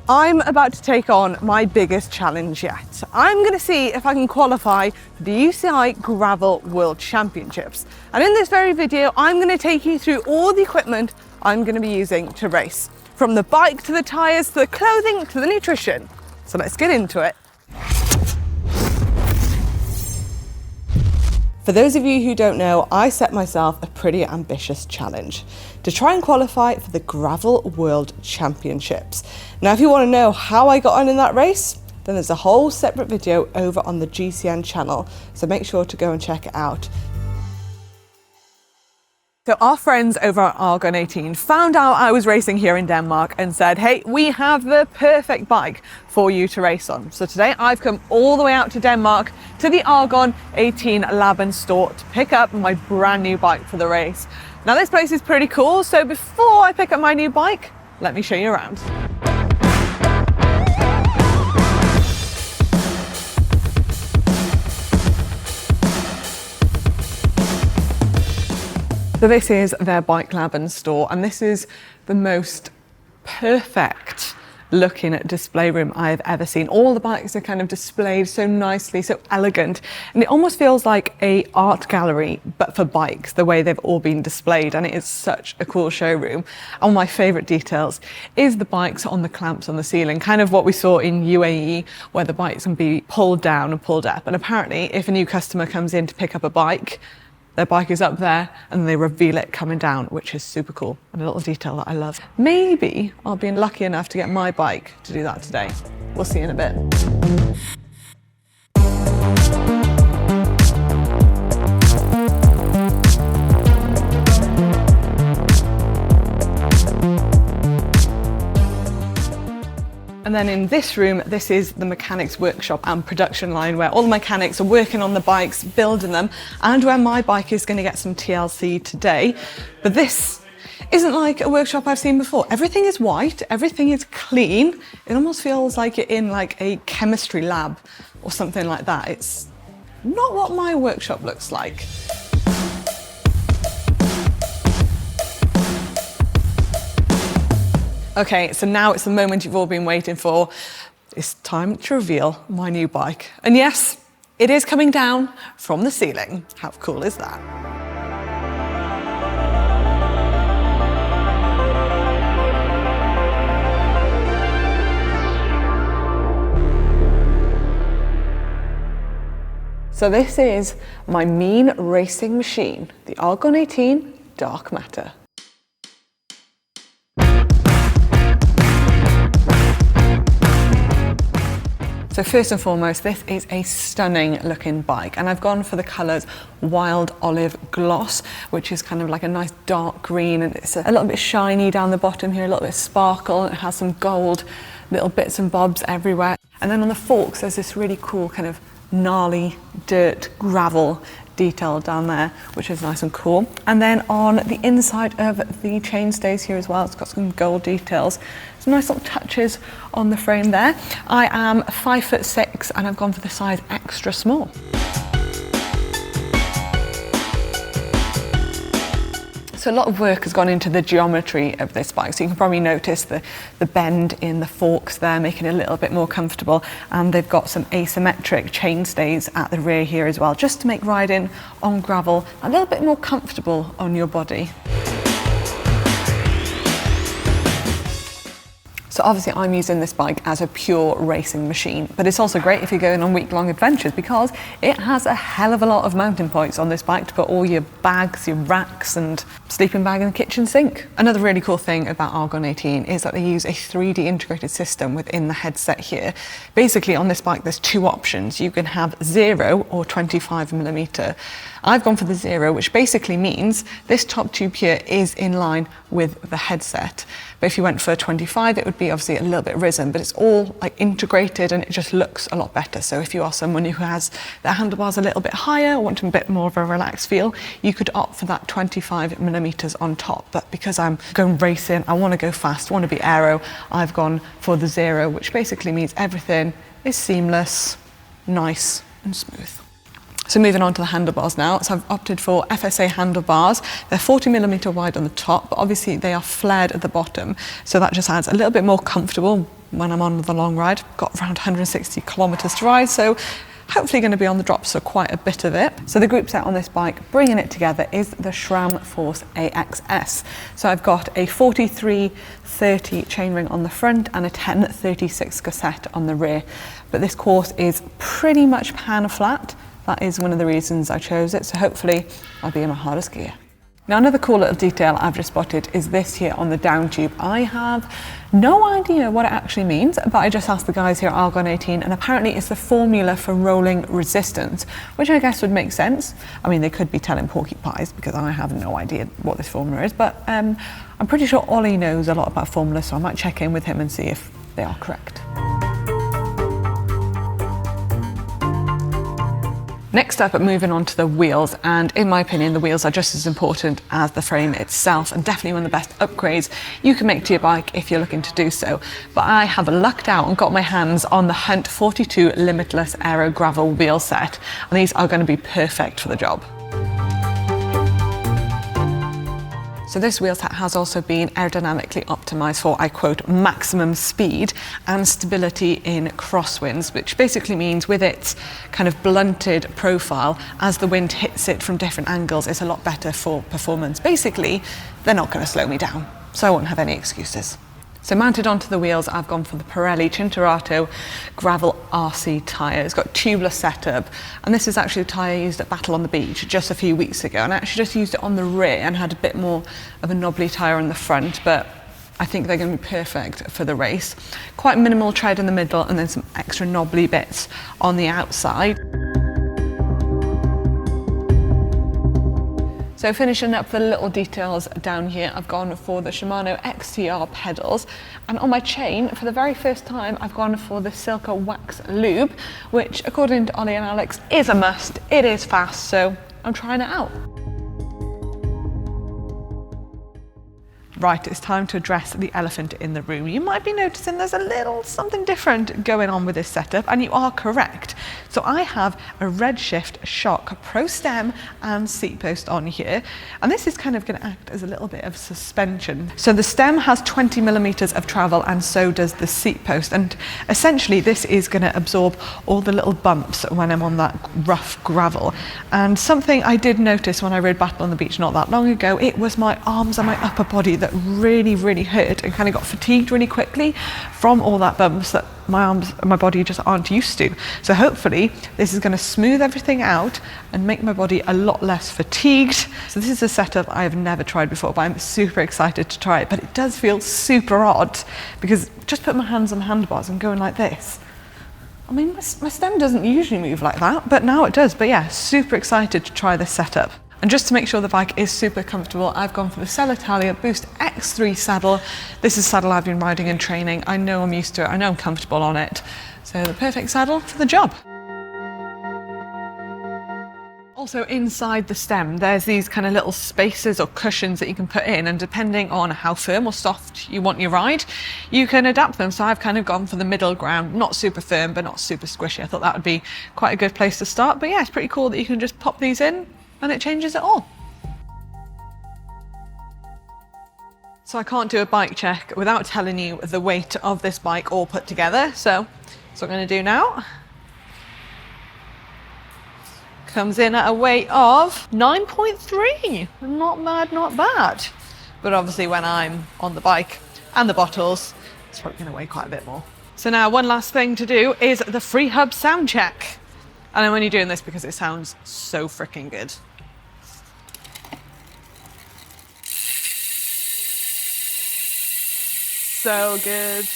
I'm about to take on my biggest challenge yet. I'm going to see if I can qualify for the UCI Gravel World Championships. And in this very video, I'm going to take you through all the equipment I'm going to be using to race. From the bike to the tyres, to the clothing, to the nutrition. So let's get into it. For those of you who don't know, I set myself a pretty ambitious challenge to try and qualify for the Gravel World Championships. Now, if you want to know how I got on in that race, then there's a whole separate video over on the GCN channel, so make sure to go and check it out. So our friends over at Argon 18 found out I was racing here in Denmark and said, hey, we have the perfect bike for you to race on. So today I've come all the way out to Denmark to the Argon 18 lab and store to pick up my brand new bike for the race. Now this place is pretty cool, so before I pick up my new bike, let me show you around. So this is their bike lab and store, and this is the most perfect looking display room I've ever seen. All the bikes are kind of displayed so nicely, so elegant, and it almost feels like an art gallery, but for bikes, the way they've all been displayed, and it is such a cool showroom. And one of my favourite details is the bikes on the clamps on the ceiling, kind of what we saw in UAE, where the bikes can be pulled down and pulled up. And apparently, if a new customer comes in to pick up a bike, their bike is up there and they reveal it coming down, which is super cool and a little detail that I love. Maybe I'll be lucky enough to get my bike to do that today. We'll see in a bit. And then in this room, this is the mechanics workshop and production line where all the mechanics are working on the bikes, building them, and where my bike is going to get some TLC today. But this isn't like a workshop I've seen before. Everything is white, everything is clean. It almost feels like you're in like a chemistry lab or something like that. It's not what my workshop looks like. Okay, so now it's the moment you've all been waiting for. It's time to reveal my new bike. And yes, it is coming down from the ceiling. How cool is that? So this is my mean racing machine, the Argon 18 Dark Matter. So first and foremost, this is a stunning looking bike, and I've gone for the colours Wild Olive Gloss, which is kind of like a nice dark green, and it's a little bit shiny down the bottom here, a little bit of sparkle, and it has some gold little bits and bobs everywhere. And then on the forks, there's this really cool kind of gnarly dirt gravel detail down there, which is nice and cool. And then on the inside of the chainstays here as well, it's got some gold details. Some nice little touches on the frame there. I am 5'6" and I've gone for the size extra small. So a lot of work has gone into the geometry of this bike. So you can probably notice the bend in the forks there, making it a little bit more comfortable. And they've got some asymmetric chainstays at the rear here as well, just to make riding on gravel a little bit more comfortable on your body. So obviously I'm using this bike as a pure racing machine, but it's also great if you're going on week-long adventures because it has a hell of a lot of mounting points on this bike to put all your bags, your racks and sleeping bag in the kitchen sink. Another really cool thing about Argon 18 is that they use a 3D integrated system within the headset here. Basically on this bike there's two options. You can have 0 or 25mm. I've gone for the 0, which basically means this top tube here is in line with the headset. But if you went for 25, it would be obviously a little bit risen, but it's all like integrated and it just looks a lot better. So if you are someone who has their handlebars a little bit higher or want a bit more of a relaxed feel, you could opt for that 25mm on top. But because I'm going racing, I want to go fast, I want to be aero, I've gone for the 0, which basically means everything is seamless, nice and smooth. So moving on to the handlebars now. So I've opted for FSA handlebars. They're 40mm wide on the top, but obviously they are flared at the bottom. So that just adds a little bit more comfortable when I'm on the long ride. Got around 160 kilometers to ride, so hopefully going to be on the drops for quite a bit of it. So the group set on this bike, bringing it together, is the SRAM Force AXS. So I've got a 4330 chainring on the front and a 1036 cassette on the rear. But this course is pretty much pan flat. That is one of the reasons I chose it. So hopefully I'll be in my hardest gear. Now, another cool little detail I've just spotted is this here on the down tube. I have no idea what it actually means, but I just asked the guys here at Argon 18, and apparently it's the formula for rolling resistance, which I guess would make sense. I mean, they could be telling porcupines because I have no idea what this formula is, but I'm pretty sure Ollie knows a lot about formulas, so I might check in with him and see if they are correct. Next up, moving on to the wheels, and in my opinion the wheels are just as important as the frame itself, and definitely one of the best upgrades you can make to your bike if you're looking to do so. But I have lucked out and got my hands on the Hunt 42 Limitless Aero Gravel wheel set, and these are going to be perfect for the job. So this wheel set has also been aerodynamically optimised for, I quote, maximum speed and stability in crosswinds, which basically means with its kind of blunted profile, as the wind hits it from different angles, it's a lot better for performance. Basically, they're not going to slow me down, so I won't have any excuses. So mounted onto the wheels, I've gone for the Pirelli Cinturato Gravel RC tyre. It's got tubeless setup, and this is actually a tyre I used at Battle on the Beach just a few weeks ago, and I actually just used it on the rear and had a bit more of a knobbly tyre on the front, but I think they're going to be perfect for the race. Quite minimal tread in the middle and then some extra knobbly bits on the outside. So finishing up the little details down here, I've gone for the Shimano XTR pedals, and on my chain, for the very first time, I've gone for the Silka Wax Lube, which according to Ollie and Alex is a must. It is fast, so I'm trying it out. Right, it's time to address the elephant in the room. You might be noticing there's a little something different going on with this setup, and you are correct. So I have a Redshift Shock Pro Stem and seat post on here, and this is kind of going to act as a little bit of suspension. So the stem has 20 millimeters of travel, and so does the seat post, and essentially this is going to absorb all the little bumps when I'm on that rough gravel. And something I did notice when I rode Battle on the Beach not that long ago, it was my arms and my upper body that really hurt and kind of got fatigued really quickly from all that bumps that my arms and my body just aren't used to. So hopefully this is going to smooth everything out and make my body a lot less fatigued. So this is a setup I have never tried before, but I'm super excited to try it. But it does feel super odd because just put my hands on the handlebars and going like this. I mean, my stem doesn't usually move like that, but now it does. But yeah, super excited to try this setup. And just to make sure the bike is super comfortable, I've gone for the Cellitalia Boost X3 saddle. This is a saddle I've been riding and training. I know I'm used to it, I know I'm comfortable on it. So the perfect saddle for the job. Also inside the stem, there's these kind of little spaces or cushions that you can put in, and depending on how firm or soft you want your ride, you can adapt them. So I've kind of gone for the middle ground, not super firm, but not super squishy. I thought that would be quite a good place to start. But yeah, it's pretty cool that you can just pop these in and it changes it all. So I can't do a bike check without telling you the weight of this bike all put together. So that's what I'm going to do now. Comes in at a weight of 9.3. Not bad, not bad. But obviously when I'm on the bike and the bottles, it's probably going to weigh quite a bit more. So now one last thing to do is the free hub sound check. And I'm only doing this because it sounds so freaking good. So good.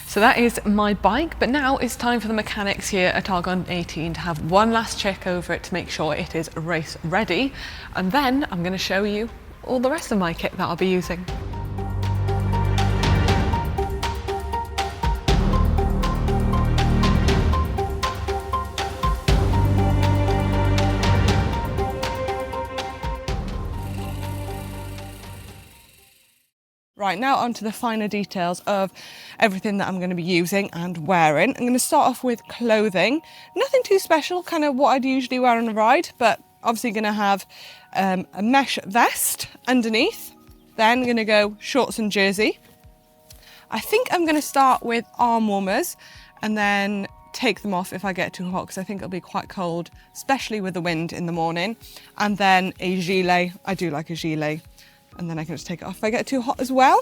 So that is my bike, but now it's time for the mechanics here at Argon 18 to have one last check over it to make sure it is race ready. And then I'm going to show you all the rest of my kit that I'll be using. Right, now onto the finer details of everything that I'm going to be using and wearing. I'm going to start off with clothing. Nothing too special, kind of what I'd usually wear on a ride, but obviously going to have a mesh vest underneath. Then I'm going to go shorts and jersey. I think I'm going to start with arm warmers and then take them off if I get too hot, because I think it'll be quite cold, especially with the wind in the morning. And then a gilet. I do like a gilet. And then I can just take it off if I get too hot as well.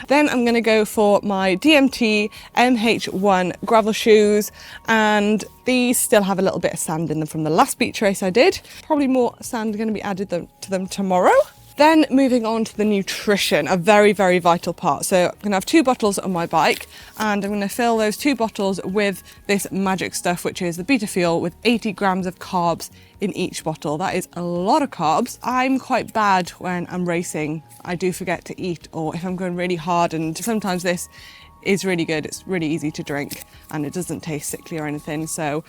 Then I'm going to go for my DMT MH1 gravel shoes, and these still have a little bit of sand in them from the last beach race I did. Probably more sand going to be added to them tomorrow. Then moving on to the nutrition, a very, very vital part. So I'm going to have 2 bottles on my bike, and I'm going to fill those 2 bottles with this magic stuff, which is the Beta Fuel, with 80 grams of carbs in each bottle. That is a lot of carbs. I'm quite bad when I'm racing. I do forget to eat, or if I'm going really hard, and sometimes this is really good. It's really easy to drink and it doesn't taste sickly or anything. So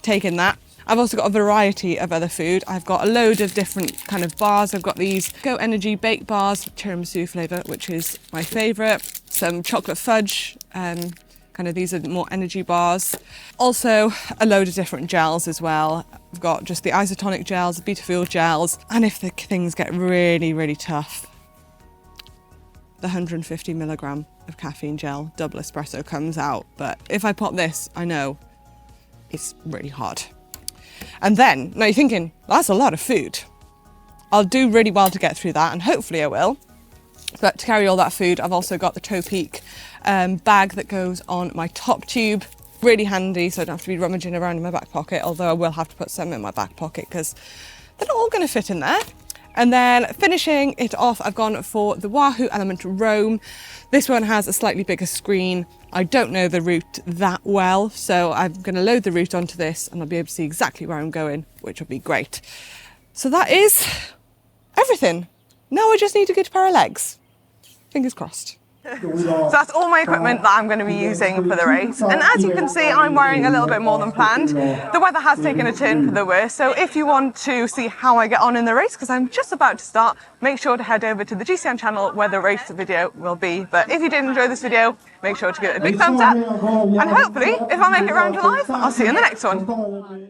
taking that. I've also got a variety of other food. I've got a load of different kind of bars. I've got these Go Energy baked bars, tiramisu flavour, which is my favourite. Some chocolate fudge, kind of these are more energy bars. Also a load of different gels as well. I've got just the isotonic gels, the Beta Fuel gels, and if the things get really, really tough, the 150 milligram of caffeine gel, double espresso comes out. But if I pop this, I know it's really hard. And then, now you're thinking, that's a lot of food. I'll do really well to get through that, and hopefully I will. But to carry all that food, I've also got the Toe Peak bag that goes on my top tube. Really handy, so I don't have to be rummaging around in my back pocket, although I will have to put some in my back pocket because they're not all going to fit in there. And then finishing it off, I've gone for the Wahoo Element Roam. This one has a slightly bigger screen. I don't know the route that well, so I'm going to load the route onto this and I'll be able to see exactly where I'm going, which will be great. So that is everything. Now I just need a good pair of legs. Fingers crossed. So that's all my equipment that I'm going to be using for the race, and as you can see, I'm wearing a little bit more than planned. The weather has taken a turn for the worse, so if you want to see how I get on in the race, because I'm just about to start, make sure to head over to the GCN channel where the race video will be. But if you did enjoy this video, make sure to give it a big thumbs up, and hopefully if I make it round alive, I'll see you in the next one.